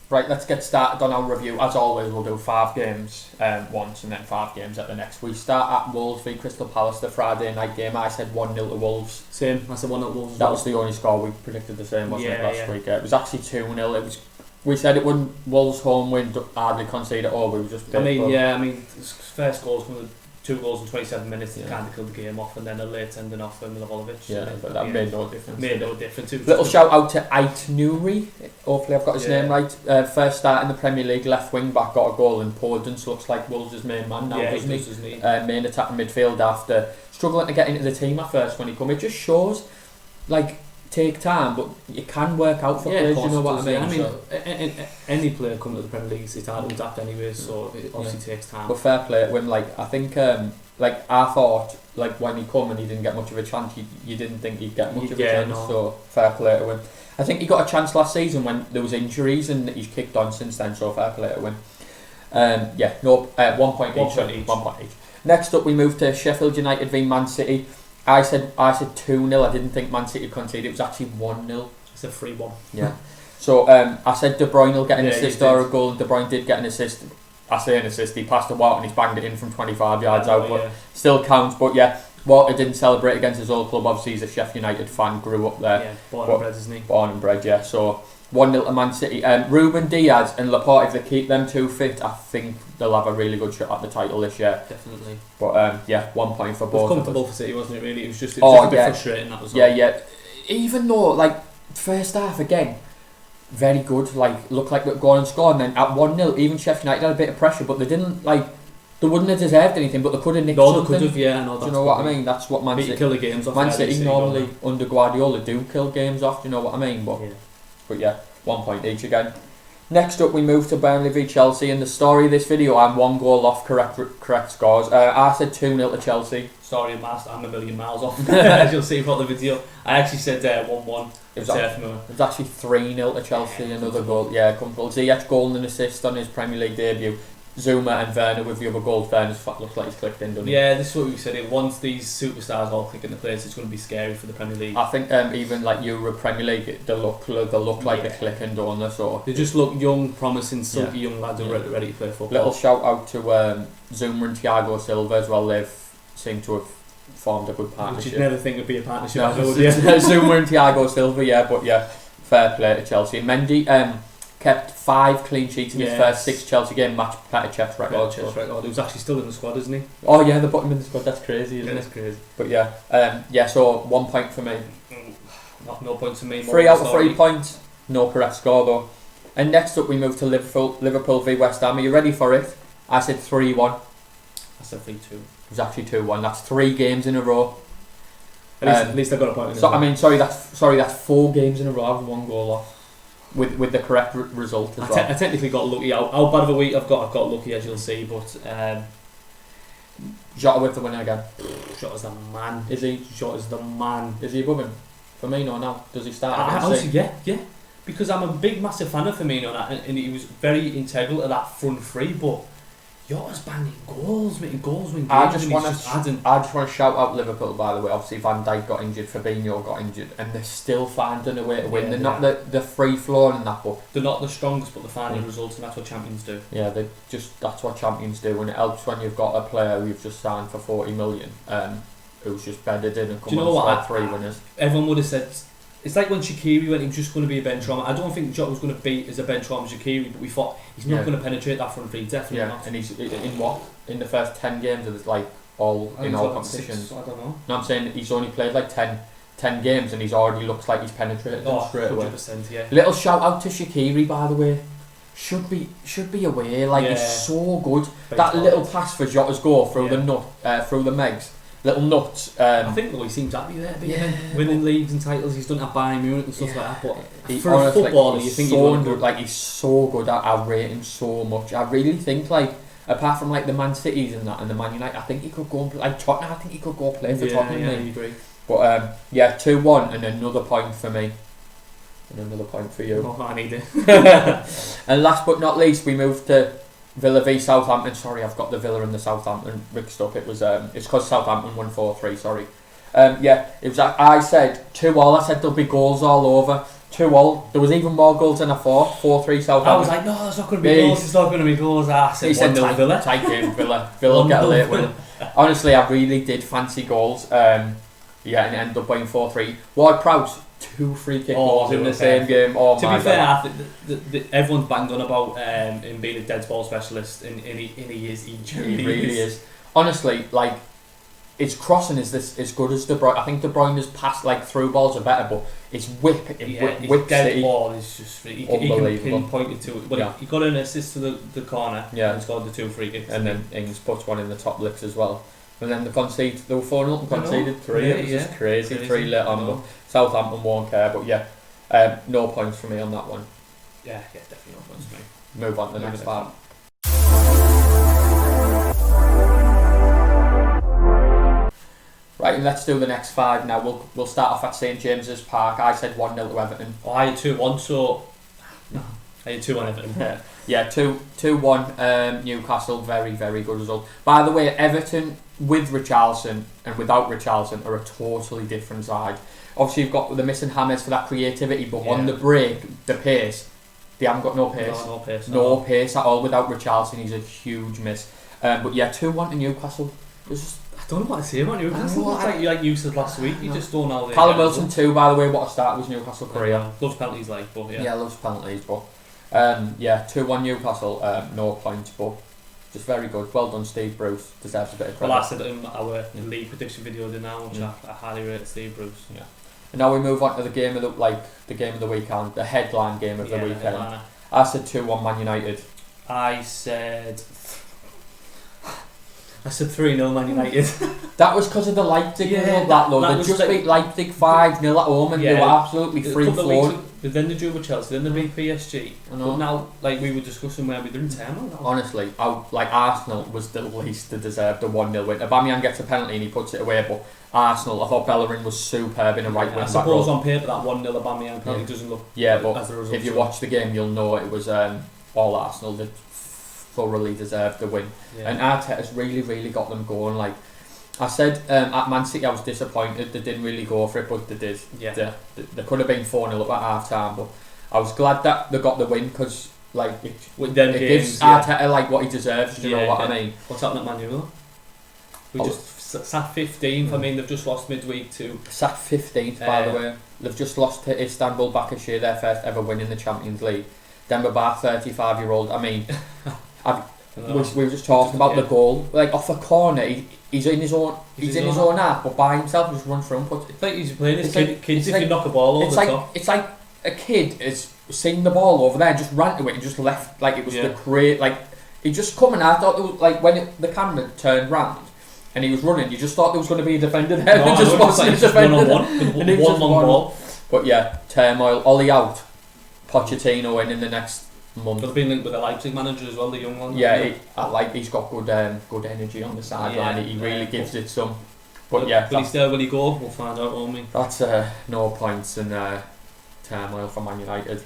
Right, let's get started on our review. As always, we'll do 5 games once and then 5 games at the next. We start at Wolves v Crystal Palace, the Friday night game. I said 1-0 to Wolves. Same, I said 1-0 to Wolves. That was the only score we predicted the same, wasn't it, last week? It was actually 2-0. We said it wouldn't. Wolves home win, hardly concede at all. We were just. First goals from the 2 goals in 27 minutes that kind of killed the game off, and then a late ending off for Milivojevic. Yeah, but that made no difference. Made no difference. Little shout out to Ait Nouri. Hopefully I've got his name right. First start in the Premier League, left wing back, got a goal, and Podence looks like Wolves' main man now, doesn't he? Main attacking midfield after struggling to get into the team at first when he come. It just shows, like, take time, but it can work out for players. You know what I mean? I mean, any player coming to the Premier League, it's hard to adapt anyway, so it obviously takes time. But fair play to him. Like, I think, I thought, like, when he come and he didn't get much of a chance, you didn't think he'd get much of a chance. No. So fair play to him. I think he got a chance last season when there was injuries, and he's kicked on since then. So fair play to him. 1 point each. 1 point each. Next up, we move to Sheffield United v Man City. I said 2-0. I didn't think Man City conceded. It was actually 1-0. It's a 3-1. Yeah. So I said De Bruyne will get an assist or a goal. De Bruyne did get an assist. I say an assist. He passed to Walter and he's banged it in from 25 yards out, but still counts. But yeah, Walter didn't celebrate against his old club. Obviously, he's a Sheffield United fan. Grew up there. Yeah, born and bred, isn't he? Born and bred. Yeah. So 1-0 to Man City. Ruben Diaz and Laporte, if they keep them 2 fit, I think they'll have a really good shot at the title this year. Definitely. But 1 point for both. It was comfortable for City, wasn't it? Really, it was just a bit frustrating. That was all. Yeah. Even though, like, first half again, very good. Like, looked like they'd go on and score, and then at 1-0, even Sheffield United had a bit of pressure, but they didn't They wouldn't have deserved anything, but they could have nicked something. No, they could have. Yeah, no. Do you know what I mean? That's what Man City kill the games off. Man City normally under Guardiola do kill games off. Do you know what I mean? But 1 point each again. Next up, we move to Burnley v Chelsea. In the story of this video, I'm 1 goal off correct scores. I said 2-0 to Chelsea. Sorry, Master, I'm a million miles off. As you'll see from the video, I actually said 1-1. It was actually 3-0 to Chelsea. Another goal. Yeah, comfortable. Ziyech goal and an assist on his Premier League debut. Zuma and Werner with the other goals. Werner's looks like he's clicked in, doesn't he? Yeah, this is what we said. Once these superstars all click into place, it's going to be scary for the Premier League. I think even like Europe Premier League, they look like they're clicking, don't they? So they just look young, promising, silky young lads who are ready to play football. Little shout out to Zuma and Thiago Silva as well. They've seemed to have formed a good partnership. Which you'd never think would be a partnership. Zuma and Thiago Silva, fair play to Chelsea. Mendy kept 5 clean sheets in his first 6 Chelsea game, match Petr Cech's record. He was actually still in the squad, isn't he? Oh yeah, they put him in the squad. That's crazy, isn't it? That's crazy. But so 1 point for me. No points for me. 3 out of 3 points. No correct score though. And next up we move to Liverpool v West Ham. Are you ready for it? I said 3-1. I said 3-2. It was actually 2-1. That's 3 games in a row. At least I got a point. That's 4 games in a row. I was 1 goal off. With the correct result as well. I technically got lucky. How bad of a week I've got lucky, as you'll see, but Jota with the winner again. Jota's the man. Is he? Jota's the man. Is he above him? Firmino now? Does he start? Honestly, yeah. Because I'm a big, massive fan of Firmino, and he was very integral to that front three, but Jota's banging goals, making goals, winning games. I just want to shout out Liverpool, by the way. Obviously, Van Dijk got injured, Fabinho got injured, and they're still finding a way to win. They're not the free flowing in that book. They're not the strongest, but they're finding results, and that's what champions do. Yeah, that's what champions do, and it helps when you've got a player who you've just signed for 40 million, who's just bedded in and come on 3 winners. Everyone would have said. It's like when Shaqiri went, he was just going to be a bench runner. I don't think Jota was going to be as a bench runner as Shaqiri, but we thought he's not going to penetrate that front three, definitely not. And he's in the first 10 games of all competitions. 6, I don't know. No, I'm saying he's only played 10 games and he's already looks like he's penetrated them straight 100%, away. Yeah. Little shout out to Shaqiri, by the way. Should be away. He's so good. That little pass for Jota's goal through the Megs. Little nuts. I think he seems happy there, winning leagues and titles. He's done at Bayern Munich and stuff like that. But for a footballer, you think he's so good. I rate him so much. I really think apart from the Man Cities and that and the Man United, I think he could go and play Tottenham. I think he could go play for Tottenham. Yeah, I agree. But 2-1 and another point for me. And another point for you. Oh, I need it. And last but not least, we moved to Villa v Southampton. Sorry, I've got the Villa and the Southampton mixed up. It was it's because Southampton won 4-3. Sorry. It was. I said 2-2. I said there'll be goals all over. 2-2. There was even more goals than I thought. 4-3 Southampton. I was like, no, there's not going to be goals. It's not going to be goals. I said 1-0 Villa. Tight game, Villa. Villa will get a late win. Honestly, I really did fancy goals. And it ended up being 4-3. Ward-Prowse, 2 free kick goals in the same game. Oh, to be fair, I think everyone's banged on about him being a dead ball specialist, and he is. He really is. Honestly, like, his crossing is as good as De Bruyne. I think De Bruyne's pass, like, through balls are better, but his whip, his dead ball is just unbelievable. He can pinpoint it to it. But he got an assist to the corner. Yeah, and scored the 2 free kicks, and then Ings puts one in the top licks as well. And then they were 4-0 and conceded 3. It was just crazy. 3 lit on, but Southampton won't care. But no points for me on that one. Yeah, definitely no points for me. Move on to the next part. Right, and let's do the next 5 now. We'll start off at St James's Park. I said 1-0 to Everton. Oh, I had 2-1, so... No, I had 2-1 Everton. Yeah, 2-1 Newcastle. Very, very good result. By the way, Everton with Richarlison and without Richarlison are a totally different side. Obviously, you've got the missing Hammers for that creativity, but on the break, the pace, they haven't got no pace. No pace at all. Without Richarlison, he's a huge miss. But yeah, 2-1 to Newcastle. I don't know what to say about Newcastle. It's like you said last week. You just don't know. Callum Wilson 2, by the way. What a start was Newcastle career. Loves penalties, but yeah. Yeah, loves penalties, but 2-1 Newcastle. No points, but just very good. Well done, Steve Bruce. Deserves a bit of credit. Well, I said in our league prediction video now, which I highly rate Steve Bruce. Yeah. And now we move on to the game of the weekend, the headline game of the weekend. I said 2-1 Man United. I said 3-0 Man United. That was because of the Leipzig result. They just beat Leipzig 5-0 at home and they were absolutely free-flowing. Then they drew with Chelsea, then they beat PSG. But now, like we were discussing where they're in turmoil now. Honestly, Arsenal was the least to deserve the 1-0 win. Aubameyang gets a penalty and he puts it away, but Arsenal, I thought Bellerin was superb in a right wing back. I suppose on paper that 1-0 Aubameyang penalty doesn't look but as a result. If you watch the game, you'll know it was all Arsenal that thoroughly deserved the win. And Arteta's really, really got them going. Like I said, at Man City I was disappointed they didn't really go for it, but they did. They could have been 4-0 up at half time, but I was glad that they got the win because it gives Arteta what he deserves. Do you know what I mean? What's happening at Man U though? We just sat 15th. I mean, they've just lost midweek to... Sat 15th, by the way. They've just lost to Istanbul Başakşehir, their first ever win in the Champions League. Demba Ba, 35-year-old. I mean, we were just talking about the goal. Like, off a corner, he's in his own half, but by himself, just runs through and puts it. It's like he's playing his kids if you knock a ball over the top. It's like a kid has seen the ball over there, just ran to it and just left, like it was the great... Like, he just come and I thought, it was, like, when the camera turned round, and he was running, you just thought there was going to be a defender there. No, just wasn't a defender. One long ball. But yeah, turmoil. Ollie out. Pochettino in the next month. They've been linked with the Leipzig manager as well, the young one. Yeah, he's got good energy on the sideline. He really gives it some. But will he go? We'll find out, won't we? That's no points in turmoil for Man United.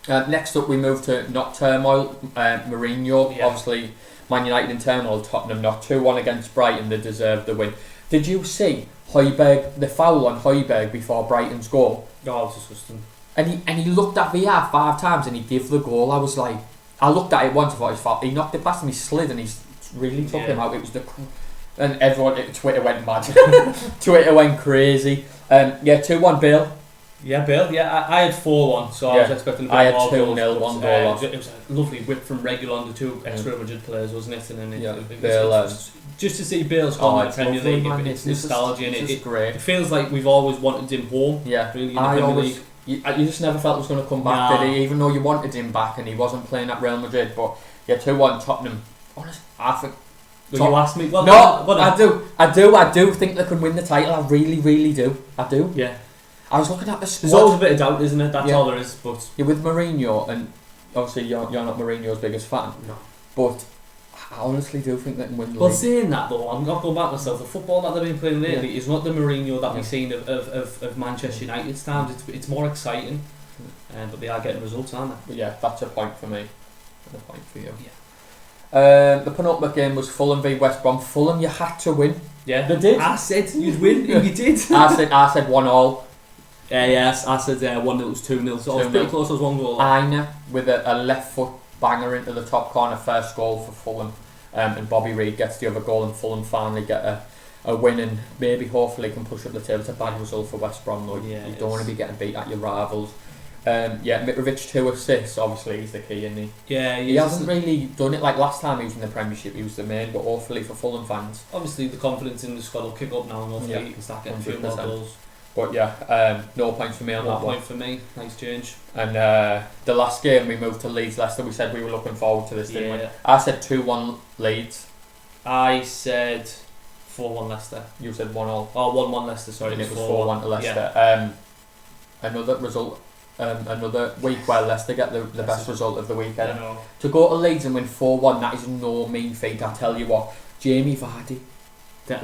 Next up, we move to not turmoil. Mourinho, obviously. Man United in turmoil, Tottenham not 2-1 against Brighton. They deserved the win. Did you see the foul on Højbjerg before Brighton's goal? Oh, it's disgusting. And he looked at VR 5 times and he gave the goal. I looked at it once, I thought it was foul. He knocked it past him, he slid and he really took him out. It was and everyone, Twitter went mad. Twitter went crazy. 2-1 Bale. Yeah, Bale. Yeah, I had 4-1, so I was expecting a bit more. I had 2-0, 1 goal off. It was a lovely whip from Regulon, the 2 ex-Real Madrid players, wasn't it? And then Bale, just to see Bale score in the Premier League, it's nostalgia, and it's great. It feels like we've always wanted him home. Yeah, really, in the Premier League. You just never felt he was going to come back, did he? Even though you wanted him back and he wasn't playing at Real Madrid. But 2-1 Tottenham. Honestly, I think. You asked me. Well, no, I do think they can win the title. I really, really do. I do. Yeah. I was looking at the squad. There's always a bit of doubt, isn't it? That's all there is. But you're with Mourinho, and obviously you're not Mourinho's biggest fan. No. But I honestly do think they can win the league. Well, saying that though, I'm not going back myself. The football that they've been playing lately is not the Mourinho that we've seen of Manchester United's times. It's more exciting, but they are getting results, aren't they? But yeah, that's a point for me. And a point for you. Yeah. The penultimate game was Fulham v West Brom. Fulham, you had to win. Yeah, they did. I said you'd win, and you did. I said 1-1. Yes, I said 1-0, it was 2-0, so I was pretty close, I was 1 goal. Aina with a left foot banger into the top corner, first goal for Fulham. And Bobby Reid gets the other goal and Fulham finally get a win and maybe hopefully can push up the table. It's a bad result for West Brom though. Yeah, you don't want to be getting beat at your rivals. Mitrovic 2 assists, obviously he's the key, isn't he? Yeah, he hasn't really done it like last time he was in the Premiership, he was the main, but hopefully for Fulham fans. Obviously the confidence in the squad will kick up now and hopefully you can start getting a few more goals. But no points for me on that one. 1 point for me, nice change. And the last game we moved to Leeds Leicester, we said we were looking forward to this, didn't we? I said 2-1 Leeds. I said 4-1 Leicester. You said 1-0. Oh, 1-1 Leicester, sorry. And it was 4-1 to Leicester. Another result, another week where Leicester get the best result of the weekend. To go to Leeds and win 4-1, that is no mean feat, I tell you what. Jamie Vardy.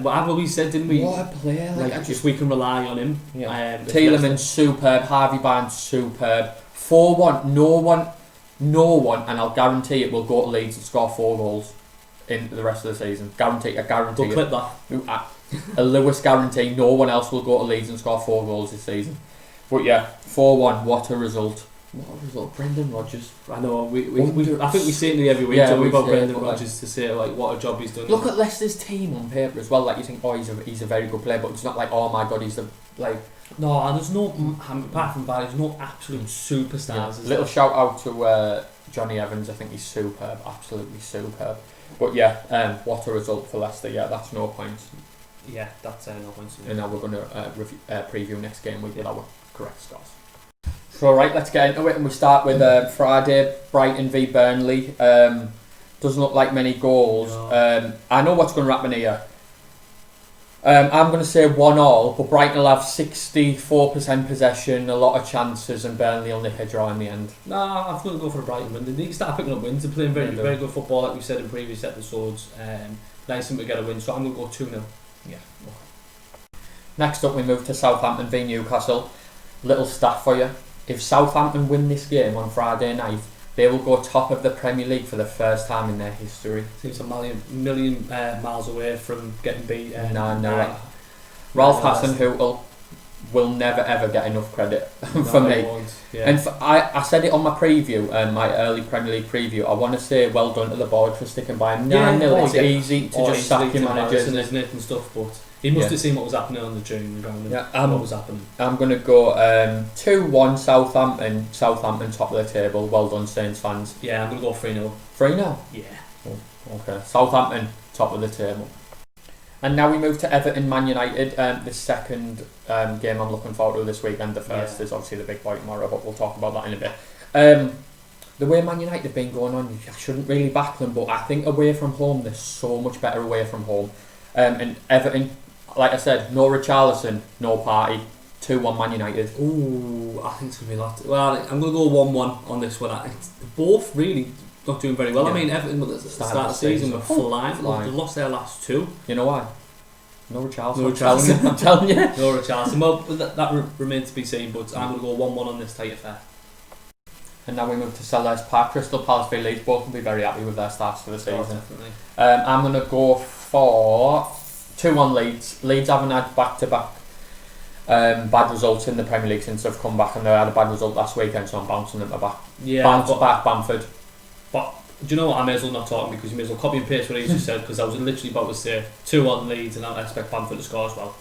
Whatever we said, didn't we? What a player! Just we can rely on him. Yeah. Tielemans superb, Harvey Barnes superb. 4-1, no one, and I'll guarantee it will go to Leeds and score 4 goals in the rest of the season. Guarantee. Don't clip that. A Lewis guarantee. No one else will go to Leeds and score 4 goals this season. But yeah, 4-1. What a result! What a result, Brendan Rodgers. I know. I think we say it every week. So we've got Brendan Rodgers to say what a job he's done. Look at Leicester's team on paper as well. Like you think, he's a very good player, but it's not like, oh my god, he's the like. No, and there's no apart from that, there's no absolute superstars. Yeah. Little shout out to Johnny Evans. I think he's superb, absolutely superb. But yeah, what a result for Leicester. Yeah, that's no points. Yeah, that's no points. And now we're going to preview next game with our correct scores. So right, let's get into it, and we start with Friday, Brighton v Burnley. Doesn't look like many goals. No. I know what's going to happen here. I'm going to say 1-1, but Brighton will have 64% possession, a lot of chances, and Burnley will nick a draw in the end. Nah, I'm going to go for a Brighton win. They need to start picking up wins. They're playing very good football, like we said in previous episodes. Nice to get a win, so I'm going to go 2-0. Yeah. Okay. Next up, we move to Southampton v Newcastle. Little stat for you. If Southampton win this game on Friday night, they will go top of the Premier League for the first time in their history. Seems a million miles away from getting beat. No. Ralph Hasenhüttl will never ever get enough credit for me. Yeah. And I said it on my preview, my early Premier League preview. I want to say well done to the board for sticking by 9-0. It's easy to just sack your managers, isn't it, and stuff, but he must have seen what was happening on the training ground. What was happening. I'm going to go 2-1 Southampton. Southampton top of the table. Well done, Saints fans. Yeah, I'm going to go 3-0. 3-0? Yeah. Oh, okay. Southampton top of the table. And now we move to Everton Man United. The second game I'm looking forward to this weekend. The first is obviously the big boy tomorrow, but we'll talk about that in a bit. The way Man United have been going on, I shouldn't really back them, but I think away from home they're so much better away from home. And Everton, like I said, no Richarlison, no party. 2-1 Man United. Ooh, I think it's going to be a lot. Well, I'm going to go 1-1 on this one. Both really not doing very well. Yeah. I mean, Everton at the start of the season were flying. They lost their last 2. You know why? No Richarlison. I'm telling you. No Richarlison. Well, that remains to be seen, but I'm going to go 1-1 on this tight affair. And now we move to Selhurst Park. Crystal Palace v Leeds. Both will be very happy with their starts for the season. Definitely. I'm going to go for 2-1 Leeds. Leeds haven't had back-to-back bad results in the Premier League since they've come back, and they had a bad result last weekend, so I'm bouncing them back. Yeah, bounce back Bamford. But do you know what? I may as well not talk because you may as well copy and paste what he just said, because I was literally about to say 2-1 Leeds, and I expect Bamford to score as well.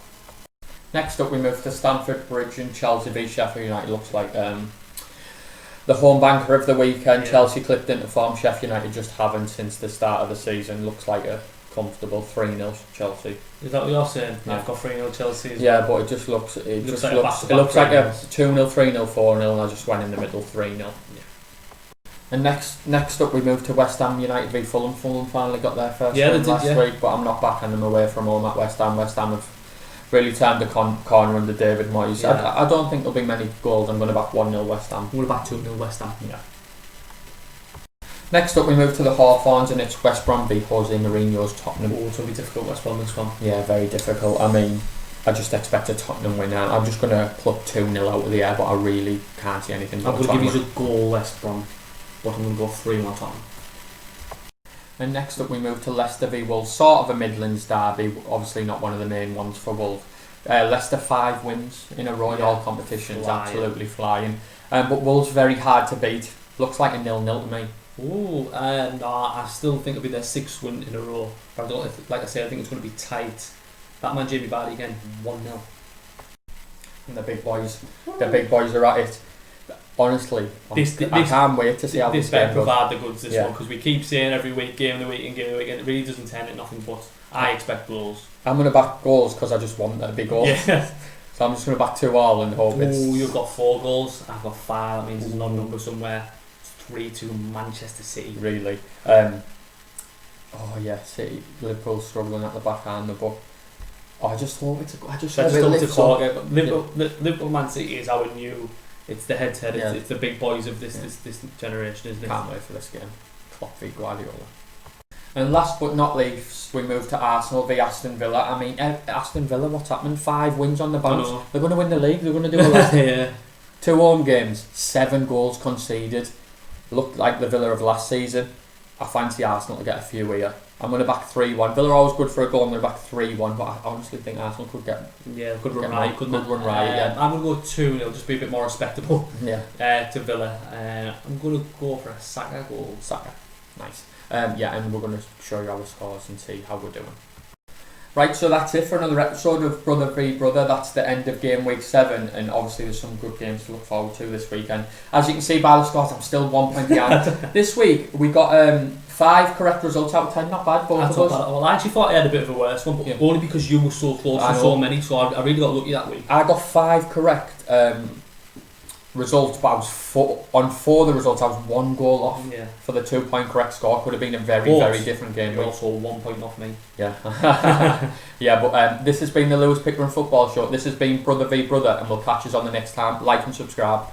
Next up, we move to Stamford Bridge and Chelsea v Sheffield United. Looks like the home banker of the weekend. Chelsea clipped into form. Sheffield United just haven't since the start of the season. Looks like a comfortable 3-0 Chelsea. Is that what you're saying? Yeah. I've got 3-0 Chelsea as well. But it just looks like a 2-0, 3-0, 4-0, and I just went in the middle 3-0. Yeah. And next up we move to West Ham United v Fulham. Fulham finally got their first win last week, but I'm not backing them away from home at West Ham. West Ham have really turned the corner under David Moyes. Yeah. I don't think there'll be many goals. I'm going to back 1-0 West Ham. I'm going to back 2-0 West Ham. Yeah. Next up we move to the Hawthorns, and it's West Brom v Jose Mourinho's Tottenham. Oh, it's going to be difficult, West Brom this one. Yeah, very difficult. I mean, I just expect a Tottenham win now. I'm just going to pluck 2-0 out of the air, but I really can't see anything. I'm going to give you a goal, West Brom, but I'm going to go 3-1 Tottenham. And next up we move to Leicester v Wolves, sort of a Midlands derby, obviously not one of the main ones for Wolves. Leicester 5 wins in a row in all competitions, flying. absolutely flying. But Wolves very hard to beat. Looks like a 0-0 to me. Ooh, no, I still think it'll be their 6th win in a row. But I don't, like I say, I think it's going to be tight. That man Jamie Vardy again, 1-0. And the big boys are at it. Honestly, I can't wait to see how this better game goes. provide the goods this one, because we keep saying every week, game of the week, and it really doesn't turn into nothing but I expect goals. I'm going to back goals because I just want there to be goals. Yeah. So I'm just going to back 2-2 and hope it's... Ooh, you've got 4 goals, I've got 5, that means there's an odd number somewhere. It's 3-2 Manchester City. Really. City, Liverpool struggling at the back end, but I just hope it's a target. Liverpool Man City is our new... It's the head-to-head, it's the big boys of this generation, isn't it? Can't wait for this game. Klopp v Guardiola. And last but not least, we move to Arsenal v Aston Villa. I mean, Aston Villa, what's happening? 5 wins on the bounce. They're going to win the league. They're going to do a lot. 2 home games, 7 goals conceded. Looked like the Villa of last season. I fancy Arsenal to get a few here. I'm going to back 3-1. Villa are always good for a goal. I'm going to back 3-1, but I honestly think Arsenal could get... Yeah, good run right. Good run right, yeah. I'm going to go 2-0, just be a bit more respectable to Villa. I'm going to go for a Saka goal. Saka. Nice. And we're going to show you our scores and see how we're doing. Right, so that's it for another episode of Brother v Brother. That's the end of game week 7, and obviously there's some good games to look forward to this weekend. As you can see by the scores, I'm still 1 point behind. This week we got 5 correct results out of 10. Not bad, both of us. Well, I actually thought I had a bit of a worse one, but only because you were so close to so many, so I really got lucky that week. I got 5 correct results, but I was on 4 of the results I was 1 goal off for the 2 point correct score. Could have been a very different game. You're also 1 point off me. Yeah. But this has been the Lewis Pickering Football Show. This has been Brother v Brother, and we'll catch us on the next time. Like and subscribe.